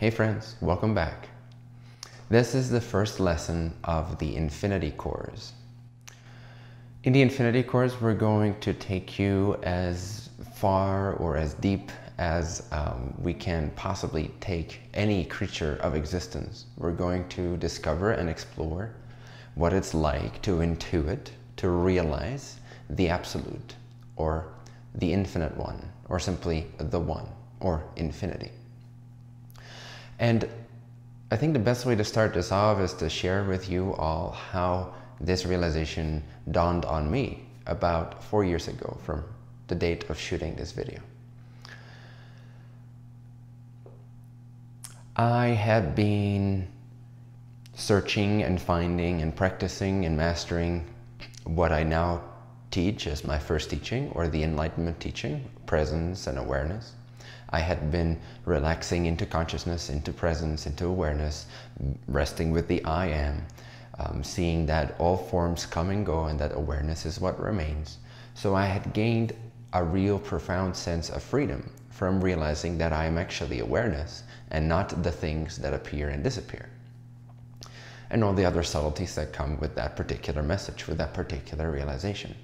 Hey friends, welcome back. This is the first lesson of the Infinity course. In the Infinity course, we're going to take you as far or as deep as we can possibly take any creature of existence. We're going to discover and explore what it's like to intuit, to realize the absolute, or the infinite one, or simply the one, or infinity. And I think the best way to start this off is to share with you all how this realization dawned on me about 4 years ago from the date of shooting this video. I had been searching and finding and practicing and mastering what I now teach as my first teaching, or the enlightenment teaching, presence and awareness. I had been relaxing into consciousness, into presence, into awareness, resting with the I am, seeing that all forms come and go and that awareness is what remains. So I had gained a real profound sense of freedom from realizing that I am actually awareness and not the things that appear and disappear, and all the other subtleties that come with that particular message, with that particular realization.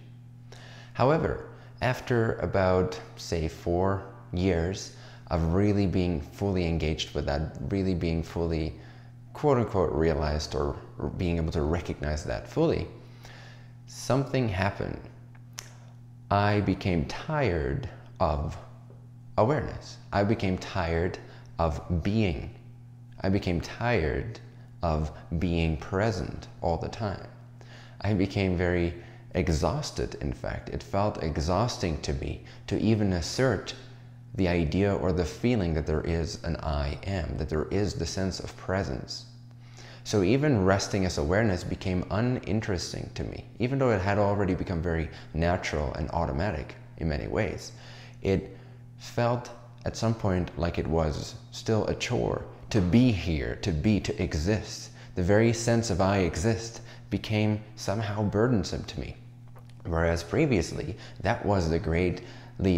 However, after about, say, 4 years of really being fully engaged with that, really being fully, quote-unquote, realized, or being able to recognize that fully, something happened. I became tired of awareness. I became tired of being. I became tired of being present all the time. I became very exhausted, in fact. It felt exhausting to me to even assert the idea or the feeling that there is an I am, that there is the sense of presence. So even resting as awareness became uninteresting to me, even though it had already become very natural and automatic in many ways. It felt at some point like it was still a chore to be here, to exist. The very sense of I exist became somehow burdensome to me. Whereas previously, that was the greatly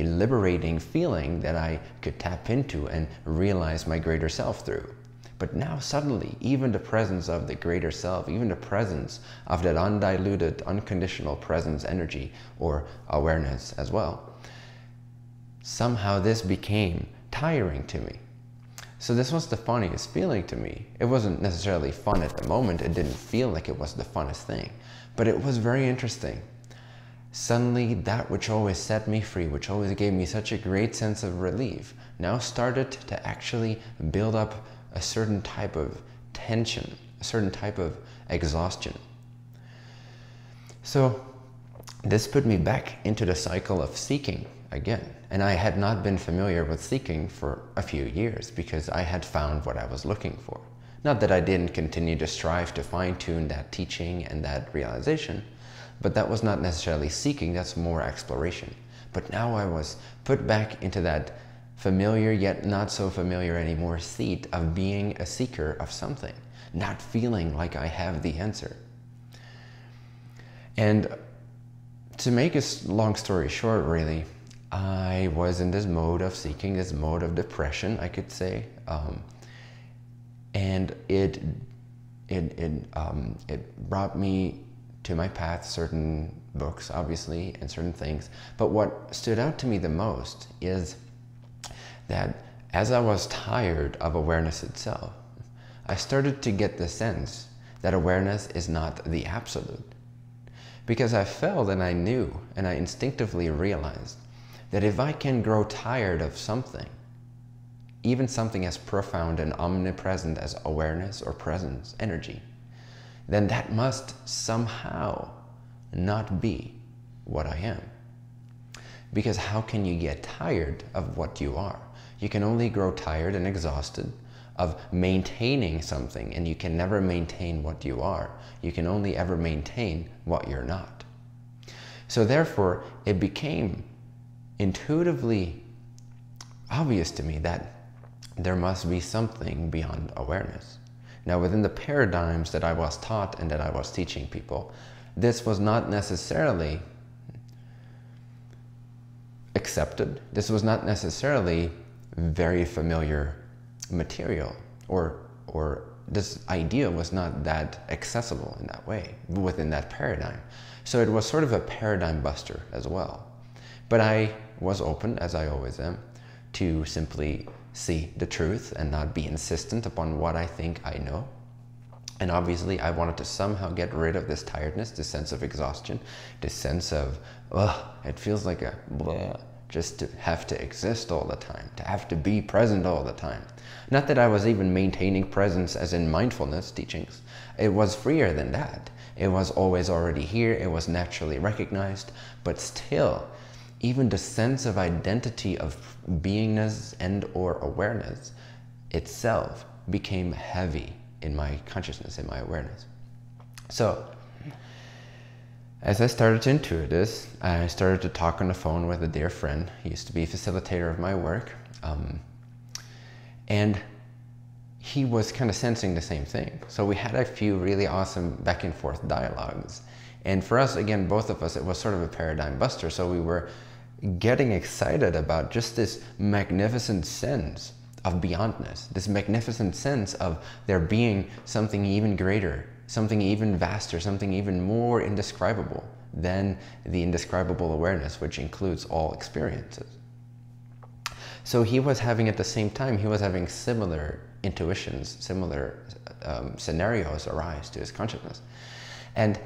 liberating feeling that I could tap into and realize my greater self through. But now suddenly, even the presence of the greater self, even the presence of that undiluted, unconditional presence energy, or awareness as well, somehow this became tiring to me. So this was the funniest feeling to me. It wasn't necessarily fun at the moment. It didn't feel like it was the funnest thing, but it was very interesting. Suddenly, that which always set me free, which always gave me such a great sense of relief, now started to actually build up a certain type of tension, a certain type of exhaustion. So this put me back into the cycle of seeking again. And I had not been familiar with seeking for a few years because I had found what I was looking for. Not that I didn't continue to strive to fine-tune that teaching and that realization, but that was not necessarily seeking, that's more exploration. But now I was put back into that familiar yet not so familiar anymore seat of being a seeker of something, not feeling like I have the answer. And to make a long story short, really, I was in this mode of seeking, this mode of depression, I could say, and it brought me to my path certain books, obviously, and certain things. But what stood out to me the most is that as I was tired of awareness itself, I started to get the sense that awareness is not the absolute. Because I felt and I knew and I instinctively realized that if I can grow tired of something, even something as profound and omnipresent as awareness or presence, energy, then that must somehow not be what I am. Because how can you get tired of what you are? You can only grow tired and exhausted of maintaining something, and you can never maintain what you are. You can only ever maintain what you're not. So therefore, it became intuitively obvious to me that there must be something beyond awareness. Now, within the paradigms that I was taught and that I was teaching people, this was not necessarily accepted. This was not necessarily very familiar material. or this idea was not that accessible in that way, within that paradigm. So it was sort of a paradigm buster as well. But I was open, as I always am, to simply see the truth and not be insistent upon what I think I know. And obviously I wanted to somehow get rid of this tiredness, this sense of exhaustion, this sense of, ugh, it feels like a blah, just to have to exist all the time, to have to be present all the time. Not that I was even maintaining presence as in mindfulness teachings. It was freer than that. It was always already here, it was naturally recognized, but still, even the sense of identity of beingness and or awareness itself became heavy in my consciousness, in my awareness. So, as I started to intuit this, I started to talk on the phone with a dear friend. He used to be a facilitator of my work. And he was kind of sensing the same thing. So we had a few really awesome back and forth dialogues. And for us, again, both of us, it was sort of a paradigm buster. So we were getting excited about just this magnificent sense of beyondness, this magnificent sense of there being something even greater, something even vaster, something even more indescribable than the indescribable awareness, which includes all experiences. So he was having, at the same time, he was having similar intuitions, similar scenarios arise to his consciousness. And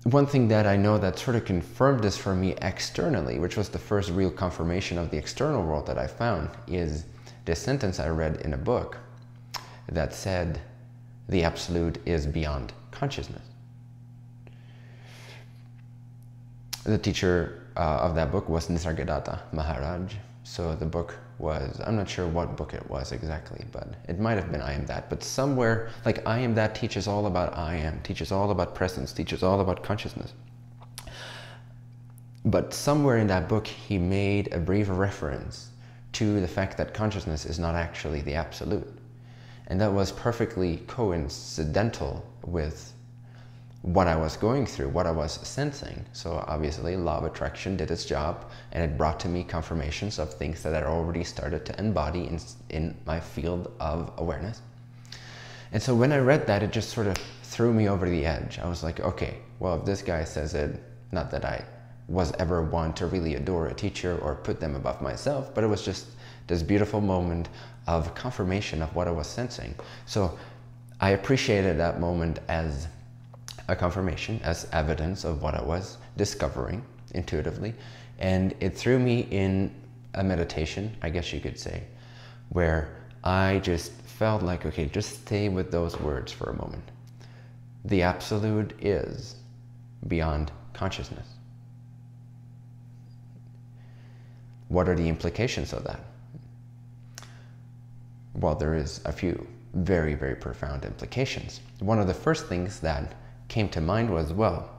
one thing that I know that sort of confirmed this for me externally, which was the first real confirmation of the external world that I found, is this sentence I read in a book that said, the absolute is beyond consciousness. The teacher of that book was Nisargadatta Maharaj. So the book was, I'm not sure what book it was exactly, but it might have been I Am That. But somewhere, like I Am That teaches all about I Am, teaches all about presence, teaches all about consciousness. But somewhere in that book, he made a brief reference to the fact that consciousness is not actually the absolute. And that was perfectly coincidental with what I was going through, what I was sensing. So obviously law of attraction did its job, and it brought to me confirmations of things that I already started to embody in my field of awareness. And so when I read that, it just sort of threw me over the edge. I was like, okay, well, if this guy says it, not that I was ever one to really adore a teacher or put them above myself, but it was just this beautiful moment of confirmation of what I was sensing. So I appreciated that moment as a confirmation, as evidence of what I was discovering intuitively. And it threw me in a meditation, I guess you could say, where I just felt like, okay, just stay with those words for a moment. The absolute is beyond consciousness. What are the implications of that? Well, there is a few very, very profound implications. One of the first things that came to mind was, well,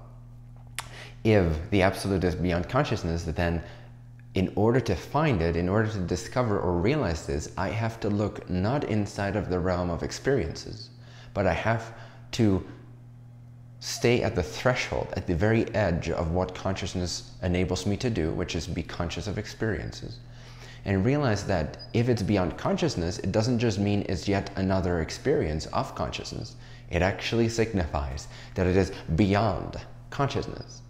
if the absolute is beyond consciousness, then in order to find it, in order to discover or realize this, I have to look not inside of the realm of experiences, but I have to stay at the threshold, at the very edge of what consciousness enables me to do, which is be conscious of experiences. And realize that if it's beyond consciousness, it doesn't just mean it's yet another experience of consciousness. It actually signifies that it is beyond consciousness.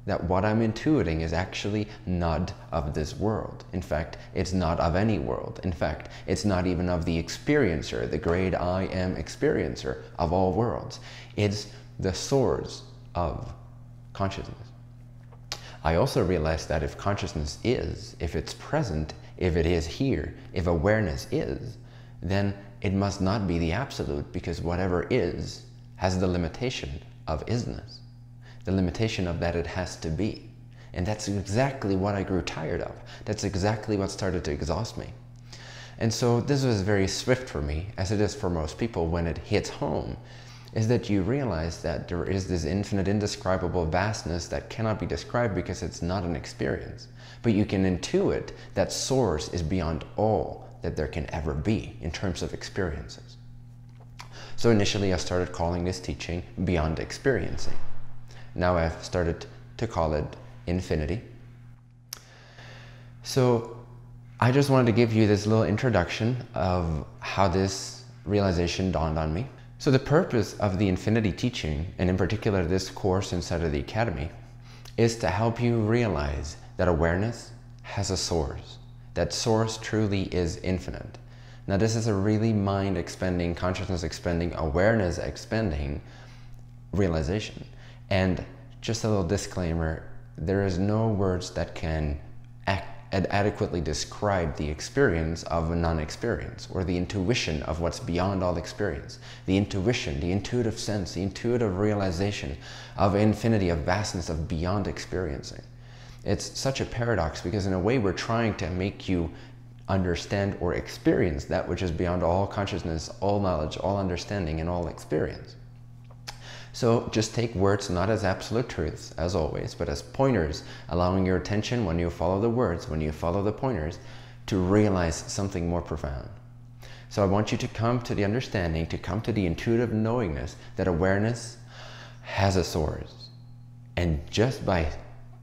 That what I'm intuiting is actually not of this world. In fact, it's not of any world. In fact, it's not even of the experiencer, the great I am experiencer of all worlds. It's the source of consciousness. I also realized that if consciousness is, if it's present, if it is here, if awareness is, then it must not be the absolute, because whatever is has the limitation of isness, the limitation of that it has to be. And that's exactly what I grew tired of. That's exactly what started to exhaust me. And so this was very swift for me, as it is for most people when it hits home, is that you realize that there is this infinite, indescribable vastness that cannot be described because it's not an experience. But you can intuit that source is beyond all that there can ever be in terms of experiences. So initially I started calling this teaching Beyond Experiencing. Now I've started to call it Infinity. So I just wanted to give you this little introduction of how this realization dawned on me. So the purpose of the Infinity teaching, and in particular this course inside of the Academy, is to help you realize that awareness has a source. That source truly is infinite. Now this is a really mind expanding, consciousness expanding, awareness expanding realization. And just a little disclaimer, there is no words that can adequately describe the experience of a non-experience, or the intuition of what's beyond all experience. The intuition, the intuitive sense, the intuitive realization of infinity, of vastness, of beyond experiencing. It's such a paradox because in a way we're trying to make you understand or experience that which is beyond all consciousness, all knowledge, all understanding, and all experience. So just take words not as absolute truths, as always, but as pointers, allowing your attention when you follow the words, when you follow the pointers, to realize something more profound. So I want you to come to the understanding, to come to the intuitive knowingness that awareness has a source. And just by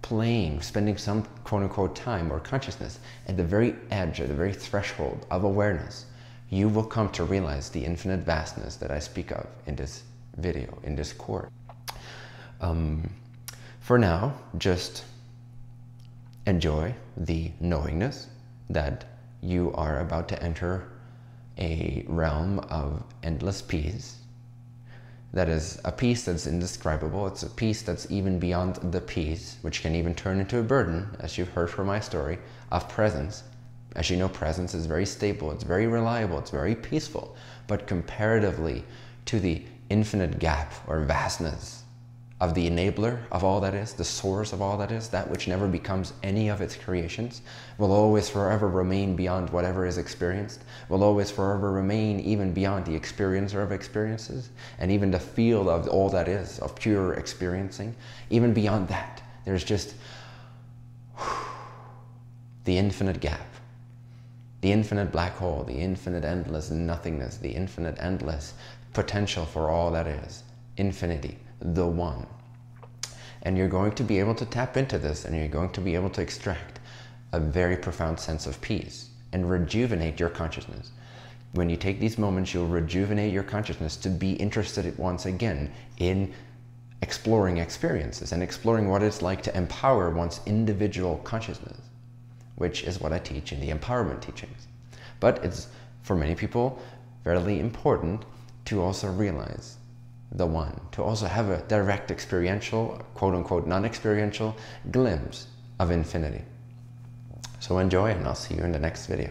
playing, spending some quote-unquote time or consciousness at the very edge, at the very threshold of awareness, you will come to realize the infinite vastness that I speak of in this video, in this course. For now, just enjoy the knowingness that you are about to enter a realm of endless peace. That is a peace that's indescribable. It's a peace that's even beyond the peace, which can even turn into a burden, as you've heard from my story, of presence. As you know, presence is very stable, it's very reliable, it's very peaceful, but comparatively to the infinite gap or vastness of the enabler of all that is, the source of all that is, that which never becomes any of its creations, will always forever remain beyond whatever is experienced, will always forever remain even beyond the experiencer of experiences, and even the field of all that is, of pure experiencing. Even beyond that, there's just the infinite gap, the infinite black hole, the infinite endless nothingness, the infinite endless potential for all that is, infinity, the one. And you're going to be able to tap into this, and you're going to be able to extract a very profound sense of peace and rejuvenate your consciousness. When you take these moments, you'll rejuvenate your consciousness to be interested once again in exploring experiences and exploring what it's like to empower one's individual consciousness, which is what I teach in the empowerment teachings. But it's, for many people, fairly important to also realize the one, to also have a direct experiential, quote-unquote non-experiential glimpse of infinity. So enjoy, and I'll see you in the next video.